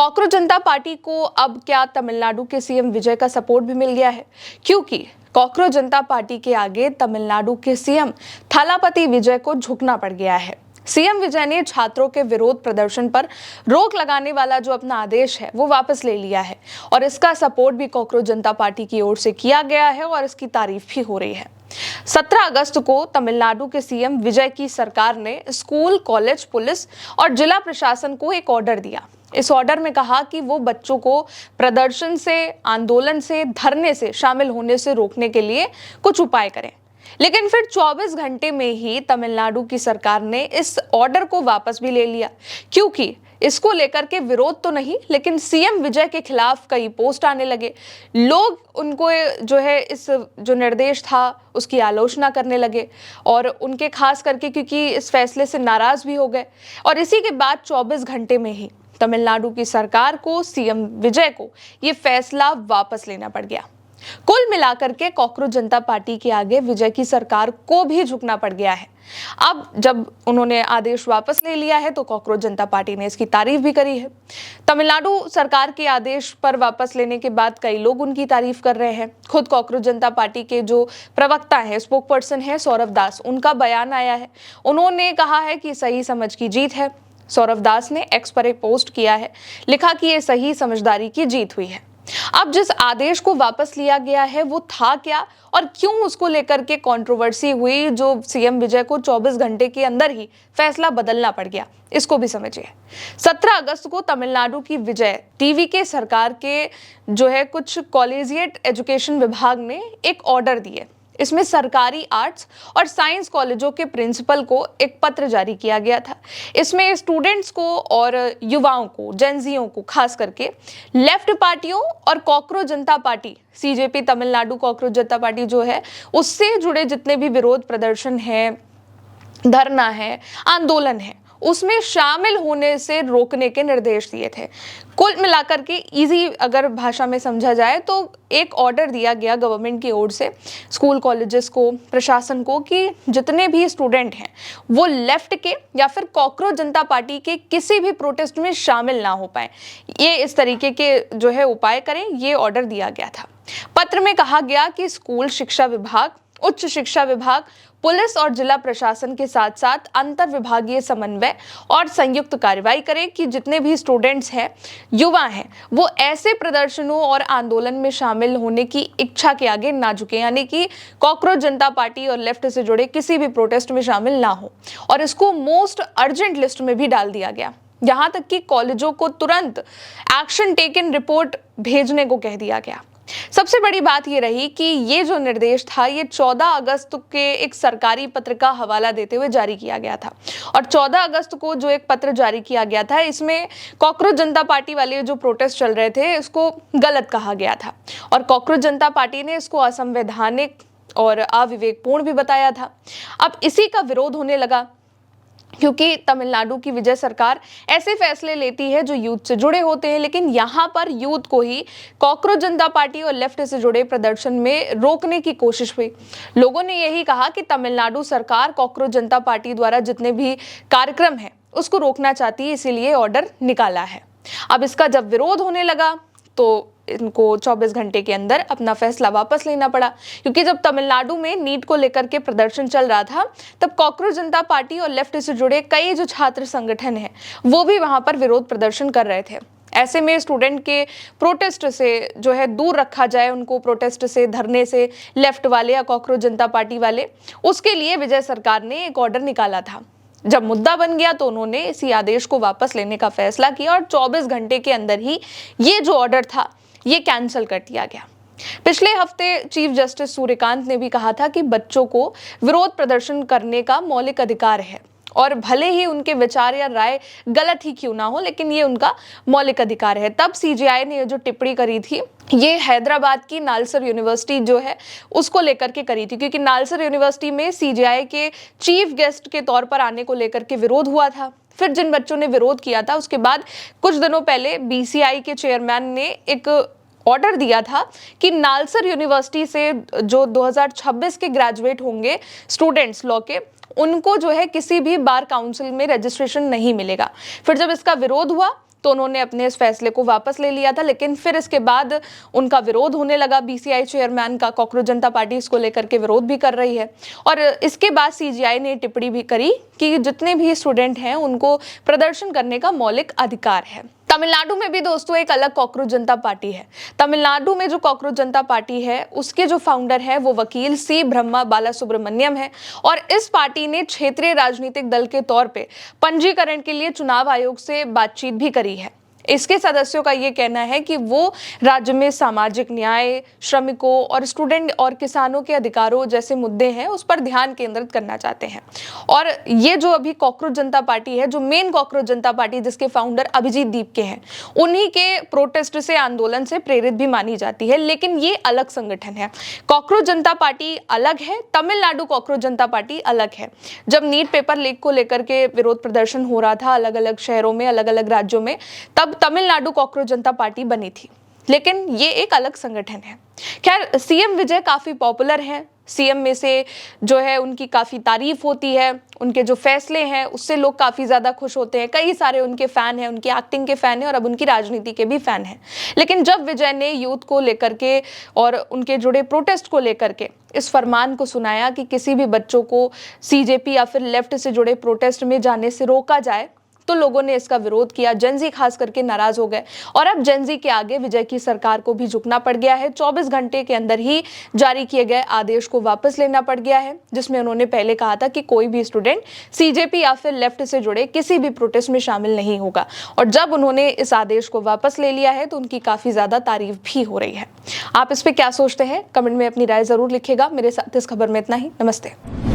Cockroach जनता party को अब क्या तमिलनाडु के सीएम विजय का सपोर्ट भी मिल गया है, क्योंकि कॉकरोच जनता पार्टी के आगे तमिलनाडु के सीएम थलापति विजय को झुकना पड़ गया है। सीएम विजय ने छात्रों के विरोध प्रदर्शन पर रोक लगाने वाला जो अपना आदेश है वो वापस ले लिया है और इसका सपोर्ट भी कॉकरोच जनता पार्टी की ओर से किया गया है और इसकी तारीफ भी हो रही है। 17 अगस्त को तमिलनाडु के सीएम विजय की सरकार ने स्कूल, कॉलेज, पुलिस और जिला प्रशासन को एक ऑर्डर दिया। इस ऑर्डर में कहा कि वो बच्चों को प्रदर्शन से, आंदोलन से, धरने से शामिल होने से रोकने के लिए कुछ उपाय करें। लेकिन फिर 24 घंटे में ही तमिलनाडु की सरकार ने इस ऑर्डर को वापस भी ले लिया, क्योंकि इसको लेकर के विरोध तो नहीं, लेकिन सीएम विजय के खिलाफ कई पोस्ट आने लगे। लोग उनको जो है इस जो निर्देश था उसकी आलोचना करने लगे और उनके खास करके क्योंकि इस फैसले से नाराज भी हो गए। और इसी के बाद 24 घंटे में ही तमिलनाडु की सरकार को, सीएम विजय को ये फैसला वापस लेना पड़ गया। कुल मिलाकर के कॉकरोच जनता पार्टी के आगे विजय की सरकार को भी झुकना पड़ गया है। अब जब उन्होंने आदेश वापस ले लिया है तो कॉकरोच जनता पार्टी ने इसकी तारीफ भी करी है। तमिलनाडु सरकार के आदेश पर वापस लेने के बाद कई लोग उनकी तारीफ कर रहे हैं। खुद कॉकरोच जनता पार्टी के जो प्रवक्ता है, स्पोक पर्सन है सौरभ दास, उनका बयान आया है। उन्होंने कहा है कि सही समझ की जीत है। सौरभ दास ने एक्स पर एक पोस्ट किया है, लिखा कि ये सही समझदारी की जीत हुई है। अब जिस आदेश को वापस लिया गया है वो था क्या और क्यों उसको लेकर के कंट्रोवर्सी हुई, जो सीएम विजय को 24 घंटे के अंदर ही फैसला बदलना पड़ गया, इसको भी समझिए। 17 अगस्त को तमिलनाडु की विजय टीवी के सरकार के जो है कुछ कॉलेजिएट एजुकेशन विभाग ने एक ऑर्डर दिए। इसमें सरकारी आर्ट्स और साइंस कॉलेजों के प्रिंसिपल को एक पत्र जारी किया गया था। इसमें स्टूडेंट्स को और युवाओं को, जेनजियों को खास करके लेफ्ट पार्टियों और कॉकरोच जनता पार्टी, सीजेपी तमिलनाडु कॉकरोच जनता पार्टी जो है, उससे जुड़े जितने भी विरोध प्रदर्शन है, धरना है, आंदोलन है, उसमें शामिल होने से रोकने के निर्देश दिए थे। कुल मिलाकर के इजी अगर भाषा में समझा जाए तो एक ऑर्डर दिया गया गवर्नमेंट की ओर से स्कूल, कॉलेजेस को, प्रशासन को कि जितने भी स्टूडेंट हैं वो लेफ्ट के या फिर कॉकरोच जनता पार्टी के किसी भी प्रोटेस्ट में शामिल ना हो पाए, ये इस तरीके के जो है उपाय करें, ये ऑर्डर दिया गया था। पत्र में कहा गया कि स्कूल शिक्षा विभाग, उच्च शिक्षा विभाग, पुलिस और जिला प्रशासन के साथ साथ अंतर विभागीय समन्वय और संयुक्त कार्रवाई करें कि जितने भी स्टूडेंट्स हैं, युवा हैं, वो ऐसे प्रदर्शनों और आंदोलन में शामिल होने की इच्छा के आगे ना झुके, यानी कि कॉकरोच जनता पार्टी और लेफ्ट से जुड़े किसी भी प्रोटेस्ट में शामिल ना हो। और इसको मोस्ट अर्जेंट लिस्ट में भी डाल दिया गया। यहाँ तक कि कॉलेजों को तुरंत एक्शन टेकन रिपोर्ट भेजने को कह दिया गया। सबसे बड़ी बात ये रही कि ये जो निर्देश था ये 14 अगस्त के एक सरकारी पत्र का हवाला देते हुए जारी किया गया था। और 14 अगस्त को जो एक पत्र जारी किया गया था, इसमें कॉकरोच जनता पार्टी वाले जो प्रोटेस्ट चल रहे थे इसको गलत कहा गया था और कॉकरोच जनता पार्टी ने इसको असंवैधानिक और अविवेकपूर्ण भी बताया था। अब इसी का विरोध होने लगा, क्योंकि तमिलनाडु की विजय सरकार ऐसे फैसले लेती है जो यूथ से जुड़े होते हैं, लेकिन यहाँ पर यूथ को ही कॉकरोच जनता पार्टी और लेफ्ट से जुड़े प्रदर्शन में रोकने की कोशिश हुई। लोगों ने यही कहा कि तमिलनाडु सरकार कॉकरोच जनता पार्टी द्वारा जितने भी कार्यक्रम है उसको रोकना चाहती है, इसीलिए ऑर्डर निकाला है। अब इसका जब विरोध होने लगा तो इनको 24 घंटे के अंदर अपना फैसला वापस लेना पड़ा, क्योंकि जब तमिलनाडु में नीट को लेकर के प्रदर्शन चल रहा था तब कॉकरोच जनता पार्टी और लेफ्ट से जुड़े कई जो छात्र संगठन हैं वो भी वहां पर विरोध प्रदर्शन कर रहे थे। ऐसे में स्टूडेंट के प्रोटेस्ट से जो है दूर रखा जाए, उनको प्रोटेस्ट से, धरने से, लेफ्ट वाले या कॉकरोच जनता पार्टी वाले, उसके लिए विजय सरकार ने एक ऑर्डर निकाला था। जब मुद्दा बन गया तो उन्होंने इसी आदेश को वापस लेने का फैसला किया और 24 घंटे के अंदर ही ये जो ऑर्डर था ये कैंसिल कर दिया गया। पिछले हफ्ते चीफ जस्टिस सूर्यकांत ने भी कहा था कि बच्चों को विरोध प्रदर्शन करने का मौलिक अधिकार है और भले ही उनके विचार या राय गलत ही क्यों ना हो, लेकिन ये उनका मौलिक अधिकार है। तब सीजेआई ने जो टिप्पणी करी थी ये हैदराबाद की नालसर यूनिवर्सिटी जो है उसको लेकर के करी थी, क्योंकि नालसर यूनिवर्सिटी में सीजेआई के चीफ गेस्ट के तौर पर आने को लेकर के विरोध हुआ था। फिर जिन बच्चों ने विरोध किया था उसके बाद कुछ दिनों पहले बीसीआई के चेयरमैन ने एक ऑर्डर दिया था कि नालसर यूनिवर्सिटी से जो 2026 के ग्रेजुएट होंगे स्टूडेंट्स लॉ के, उनको जो है किसी भी बार काउंसिल में रजिस्ट्रेशन नहीं मिलेगा। फिर जब इसका विरोध हुआ तो उन्होंने अपने इस फैसले को वापस ले लिया था, लेकिन फिर इसके बाद उनका विरोध होने लगा। बीसीआई चेयरमैन का कॉकरोच जनता पार्टी इसको लेकर के विरोध भी कर रही है और इसके बाद सीजीआई ने टिप्पणी भी करी कि जितने भी स्टूडेंट हैं उनको प्रदर्शन करने का मौलिक अधिकार है। तमिलनाडु में भी दोस्तों एक अलग कॉकरोच जनता पार्टी है। तमिलनाडु में जो कॉकरोच जनता पार्टी है उसके जो फाउंडर है वो वकील सी ब्रह्मा बाला सुब्रमण्यम है और इस पार्टी ने क्षेत्रीय राजनीतिक दल के तौर पे पंजीकरण के लिए चुनाव आयोग से बातचीत भी करी है। इसके सदस्यों का ये कहना है कि वो राज्य में सामाजिक न्याय, श्रमिकों और स्टूडेंट और किसानों के अधिकारों जैसे मुद्दे हैं उस पर ध्यान केंद्रित करना चाहते हैं। और ये जो अभी कॉकरोच जनता पार्टी है, जो मेन कॉकरोच जनता पार्टी जिसके फाउंडर अभिजीत दीप के हैं, उन्हीं के प्रोटेस्ट से, आंदोलन से प्रेरित भी मानी जाती है। लेकिन ये अलग संगठन है। कॉकरोच जनता पार्टी अलग है, तमिलनाडु कॉकरोच जनता पार्टी अलग है। जब नीट पेपर लीक को लेकर के विरोध प्रदर्शन हो रहा था अलग अलग शहरों में, अलग अलग राज्यों में, तब तमिलनाडु कॉकरोच जनता पार्टी बनी थी, लेकिन ये एक अलग संगठन है। खैर, सीएम विजय काफी पॉपुलर हैं। सीएम में से जो है उनकी काफी तारीफ होती है, उनके जो फैसले हैं उससे लोग काफी ज्यादा खुश होते हैं। कई सारे उनके फैन हैं, उनकी एक्टिंग के फैन हैं और अब उनकी राजनीति के भी फैन हैं। लेकिन जब विजय ने यूथ को लेकर के और उनके जुड़े प्रोटेस्ट को लेकर के इस फरमान को सुनाया कि किसी भी बच्चों को सीजेपी या फिर लेफ्ट से जुड़े प्रोटेस्ट में जाने से रोका जाए, तो लोगों ने इसका विरोध किया। जेनजी खास करके नाराज हो गए और अब जेनजी के आगे विजय की सरकार को भी झुकना पड़ गया है। 24 घंटे के अंदर ही जारी किए गए आदेश को वापस लेना पड़ गया है, जिसमें उन्होंने पहले कहा था कि कोई भी स्टूडेंट सीजेपी या फिर लेफ्ट से जुड़े किसी भी प्रोटेस्ट में शामिल नहीं होगा। और जब उन्होंने इस आदेश को वापस ले लिया है तो उनकी काफी ज्यादा तारीफ भी हो रही है। आप इस पे क्या सोचते हैं? कमेंट में अपनी राय जरूर लिखिएगा। मेरे साथ इस खबर में इतना ही। नमस्ते।